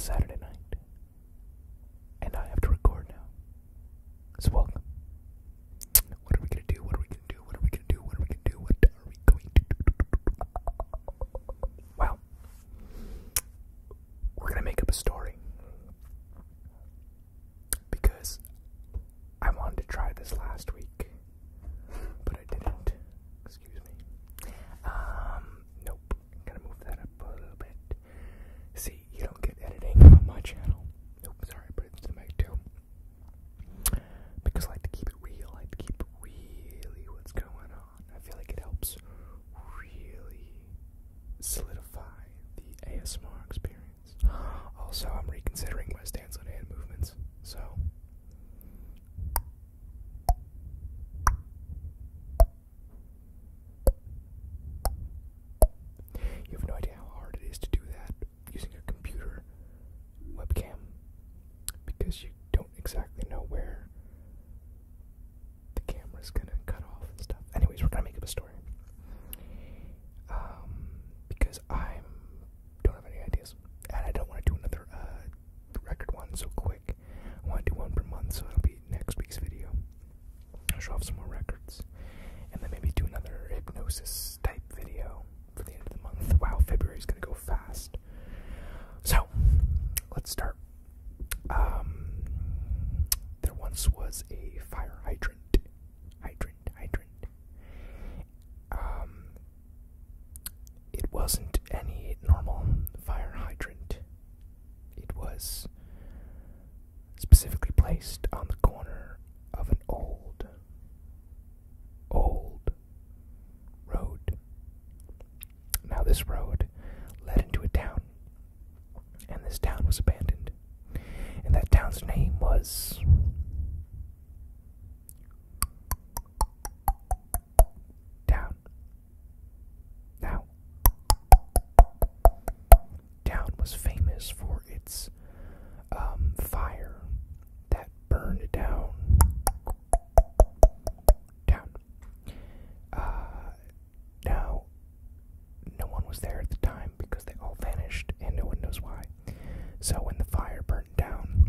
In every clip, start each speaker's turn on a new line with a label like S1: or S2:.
S1: Saturday night, and I have to record now. So welcome. What are we gonna do? What are we gonna do? What are we gonna do? What are we gonna do? What are we going to do? Well, we're gonna make up a story because I wanted to try this last week, but I didn't. Excuse me. Nope. Gotta move that up a little bit. See, you don't get editing on my channel. Nope, sorry, I put it to the mic too. Because I like to keep it real. I like to keep really what's going on. I feel like it helps really solidify the ASMR experience. Also, I'm reconsidering my stance on hand movements, so you have no idea how hard it is to do that using a computer webcam, because you don't exactly know where the camera's gonna cut off and stuff. Anyways, we're gonna make up a story. Because I don't have any ideas, and I don't want to do another record one so quick. I want to do one per month, so it'll be next week's video. I'll show off some more records, and then maybe do another hypnosis type video for the end of the month. Wow, February's gonna go fast. So, let's start. There once was a fire hydrant. It wasn't any normal fire hydrant. It was specifically placed on the corner of an old road. Now this road led into a town, and this town was abandoned, and that town's name was Town. Now, Town was famous for its fire that burned down Town. Now, no one was there at the time because they all vanished, and no one knows why. So when the fire burned down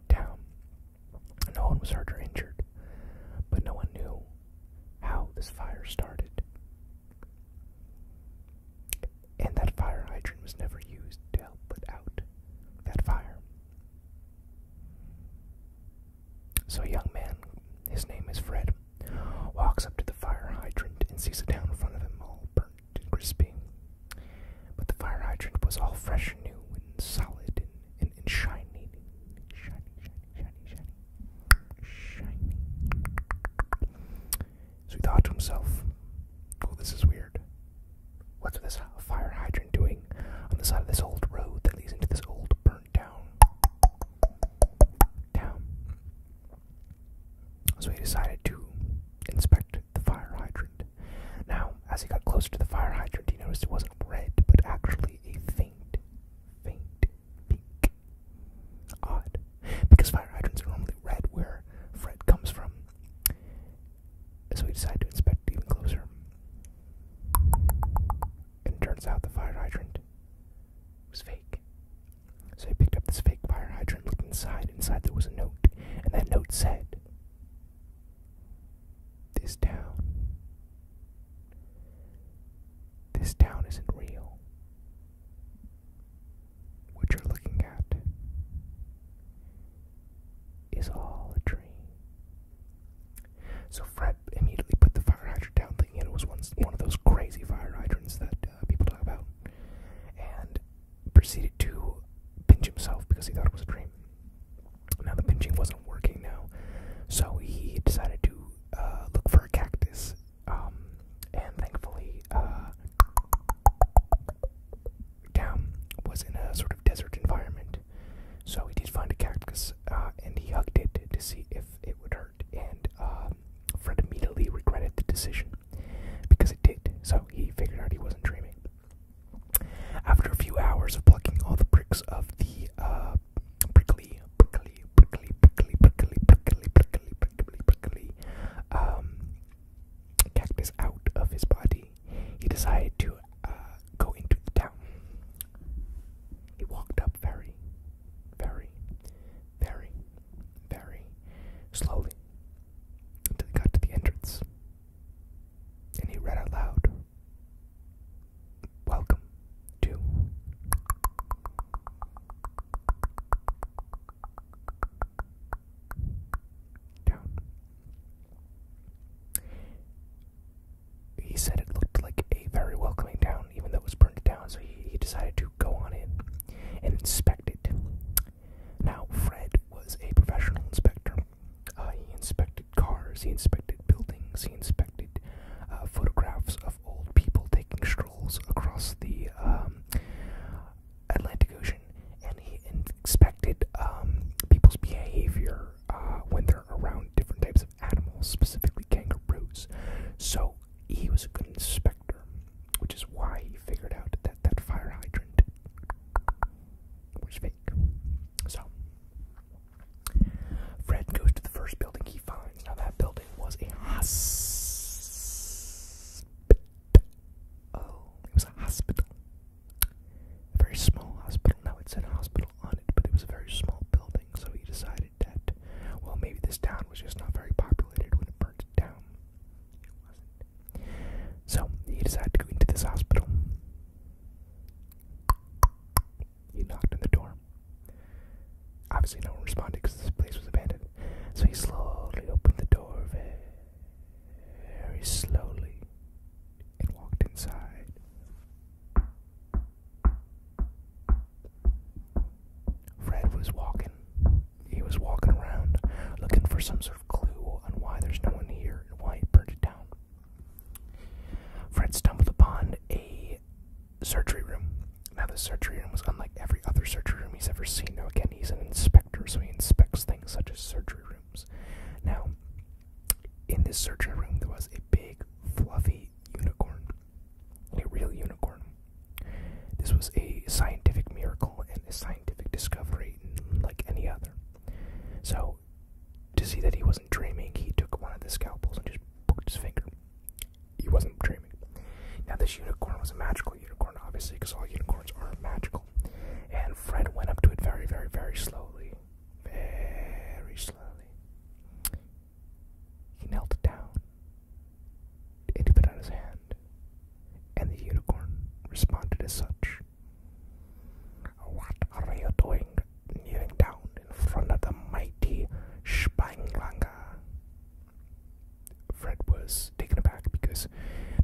S1: Town, no one was hurt or injured, but no one knew how this fire started. And that fire hydrant was never used to help put out that fire. So a young man, his name is Fred, walks up to the fire hydrant and sees the town in front of him all burnt and crispy. But the fire hydrant was all fresh and new and solid and shiny. Shiny. So he thought to himself, well, this is weird. What's this fire hydrant doing on the side of this old road that leads into this old burnt down town? So he decided to inspect the fire hydrant. Now, as he got closer to the fire hydrant, he noticed it wasn't red, but actually a faint pink. Odd, because fire hydrants are normally red where Fred comes from. So he decided to inspect even closer. And it turns out the fire hydrant was fake. So he picked up this fake fire hydrant, looked inside. Inside there was a note, and that note said, This town isn't real. What you're looking at is all a dream. So Fred immediately put the fire hydrant down, thinking it was one of those crazy fire hydrants that people talk about, and proceeded to pinch himself because he thought it was a dream. Now the pinching wasn't working now, so he decided to look for a cactus, and thankfully Town was in a sort of desert environment, so he did find a cactus, and he hugged it to see if it would hurt, and Fred slowly, until he got to the entrance. And he read out loud, "Welcome to town." He said it looked like a very welcoming town, even though it was burnt down, so he decided to go on in and inspect it. Now, Fred was a professional inspector. He inspected cars, he inspected buildings, he inspected photographs of old people taking strolls across the Atlantic Ocean, and he inspected people's behavior when they're around different types of animals, specifically kangaroos. So he was a good inspector, which is why he figured out that that fire hydrant was fake. So Fred goes to the first building he finds. Now that building was a it was a hospital. A very small hospital. Now it said hospital on it, but it was a very small building, so he decided that, well, maybe this town was just not very populated when it burnt down. It wasn't. So he decided to go into this hospital. He knocked on the door. Obviously no one responded because this place was abandoned. So he slowly opened the door very slowly and walked inside. Fred was walking. He was walking around looking for some sort of clue on why there's no one here and why it burned it down. Fred stumbled upon a surgery room. Now the surgery room was unlike every other surgery room he's ever seen. Now again, he's an inspector, so he inspects things such as surgery rooms. Now, in this surgery room, there was a big, fluffy unicorn. A real unicorn. This was a scientific miracle and a scientific discovery like any other. So, to see that he wasn't dreaming, he took one of the scalpels and just poked his finger. He wasn't dreaming. Now, this unicorn was a magical unicorn, obviously, because all unicorns are magical. And Fred went up to it very, very, very slowly. Very slowly. He knelt down. And he put out his hand. And the unicorn responded as such. "What are you doing, kneeling down in front of the mighty Spanglanger?" Fred was taken aback because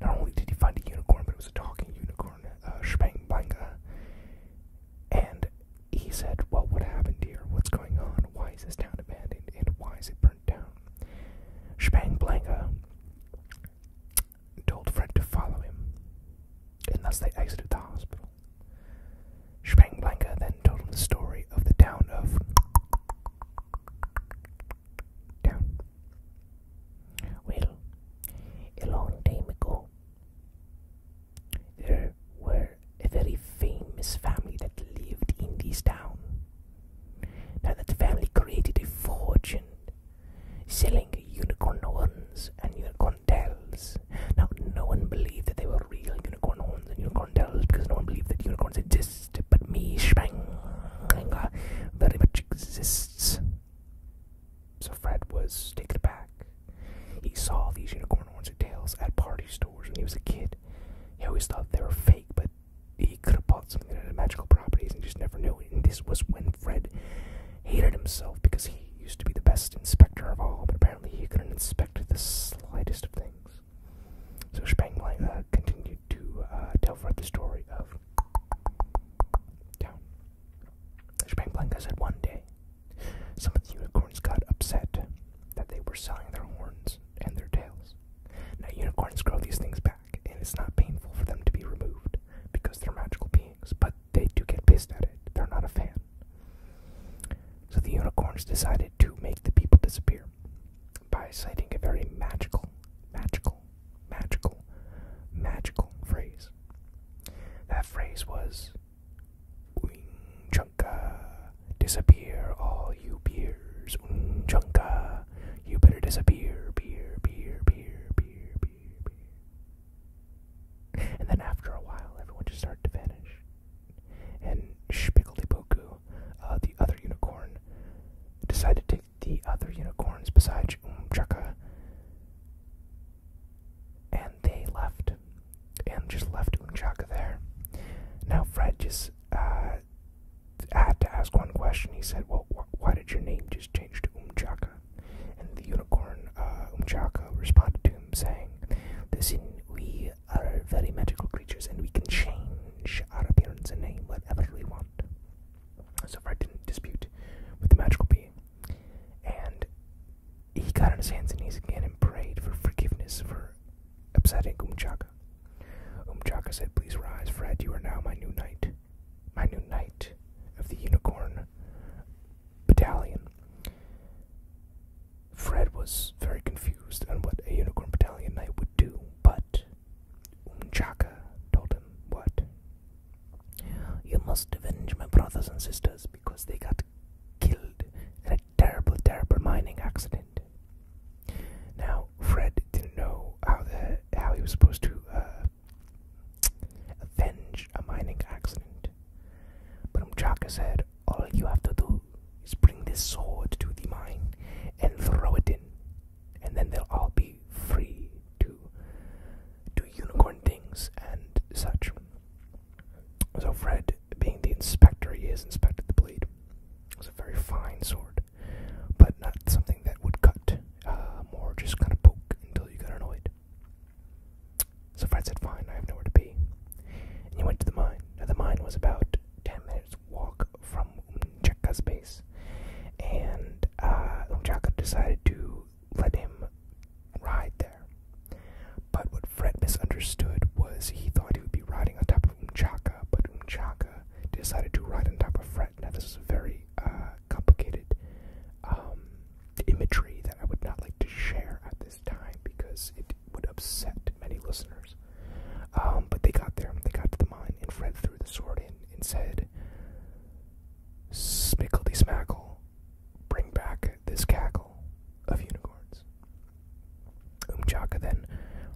S1: not only did he find a unicorn, but it was a talking unicorn, Spanglanger. And he said, "Well, what happened here? What's going on? Why is this town abandoned? And why is it burnt down?" Spanglanger told Fred to follow him, and thus they exited the hospital. Spanglanger then told him the story of the town of town. "Well, a long time ago, there were a very famous family that lived in this town. Now that family created a fortune selling unicorn horns and unicorn tails. Now, no one believed that they were real unicorn horns and unicorn tails because no one believed that unicorns exist, but me, Spanglanger, very much exists." So Fred was taken aback. He saw these unicorn horns and tails at party stores when he was a kid. He always thought they were fake, but he could have bought something that had magical properties and just never knew. And this was when Fred hated himself because he used to be the best inspector of all, but apparently he couldn't inspect the slightest of things. So Spanglanger continued to tell Fred the story of town. Spanglanger said one day, some of the unicorns got upset that they were selling their horns and their tails. Now, unicorns grow these things back, and it's not painful for them to be removed because they're magical beings, but they do get pissed at it. They're not a fan. So the unicorns decided to make the people disappear by citing a very magical phrase. That phrase was, "Chunka, disappear all you beers. Chunka, you better disappear, beer. And then after a while, everyone just started to vanish. And Spiggledy-Boku, the other unicorn, decided to take the other unicorns besides Chaka, and they left, and just left Chaka there. Now Fred just had to ask one question. He said, well, why did your name just change to Chaka? And the unicorn, Chaka, responded to him saying, listen, we are very magical creatures, and we can change our appearance and name whatever we want. So Fred didn't dispute with the magical being, and he got on his hands and knees again and prayed for forgiveness for upsetting Chaka. Chaka said, please rise, Fred, you are now my new knight of the unicorn battalion. Fred was very confused on what a unicorn battalion knight would do, but Chaka told him what? You must avenge my brothers and sisters because they got killed in a terrible, terrible mining accident. Now, Fred didn't know how he was supposed to avenge a mining accident, but Chaka said, all you have to do is bring this sword to the mine and throw it in, and then they'll all be free to do unicorn things and such. So Fred, being the inspector he is, inspected the blade. It was a very fine sword, but not something that would cut, more just kind of poke until you got annoyed. So Fred said, fine, I have nowhere to be. And he went to the mine. Now the mine was about 10 minutes walk from Chaka's base, and Chaka decided to let him ride there. But what Fred misunderstood was he thought he would be riding on top of Chaka, but Chaka decided to ride on top of Fred. Now this is a very complicated imagery that I would not like to share at this time because it would upset many listeners. But they got there, they got to the mine, and Fred threw the sword in and said, Smickledy smackle, bring back this cackle of unicorns. Chaka then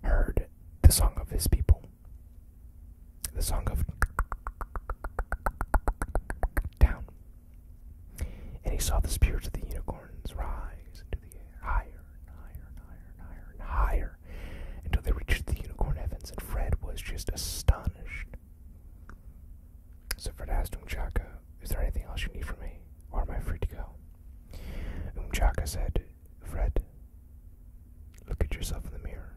S1: heard the song of his people, the song of down, and he saw the spirits of the unicorns rise into the air, higher and higher and higher and higher and higher, until they reached the unicorn heavens, and Fred was just astonished. So Fred asked Chaka, is there anything else you need from me, or am I free to go? Chaka said, Fred, look at yourself in the mirror.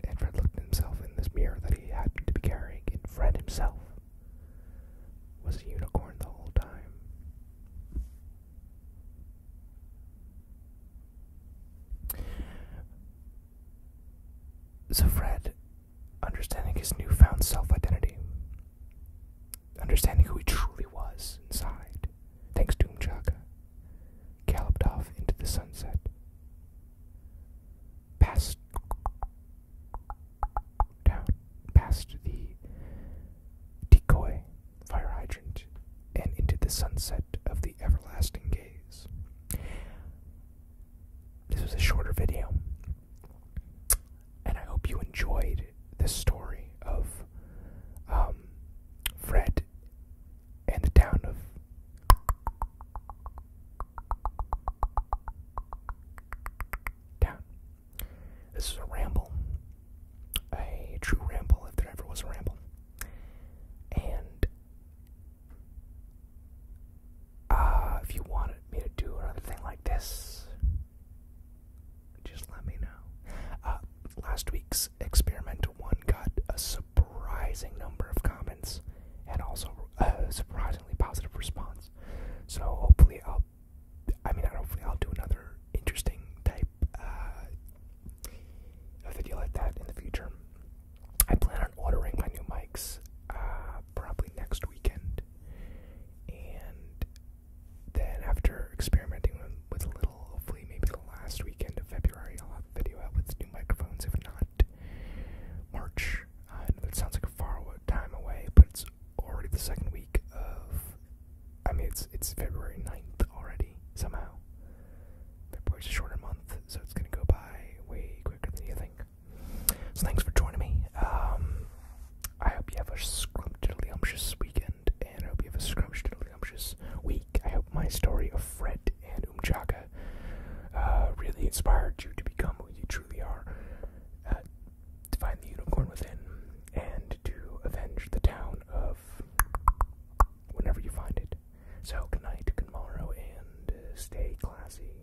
S1: And Fred looked at himself in this mirror that he happened to be carrying, and Fred himself was a unicorn the whole time. So Fred, understanding his newfound self-identity, understanding who he truly was inside, thanks to Chaka, galloped off into the sunset, past the decoy fire hydrant, and into the sunset of the everlasting gaze. This was a shorter video, and I hope you enjoyed this story of Fred and the town of This is a ramble, a true ramble if there ever was a ramble. And if you wanted me to do another thing like this, just Unicorn Within, and to avenge the town of whenever you find it. So good night, good morrow, and stay classy.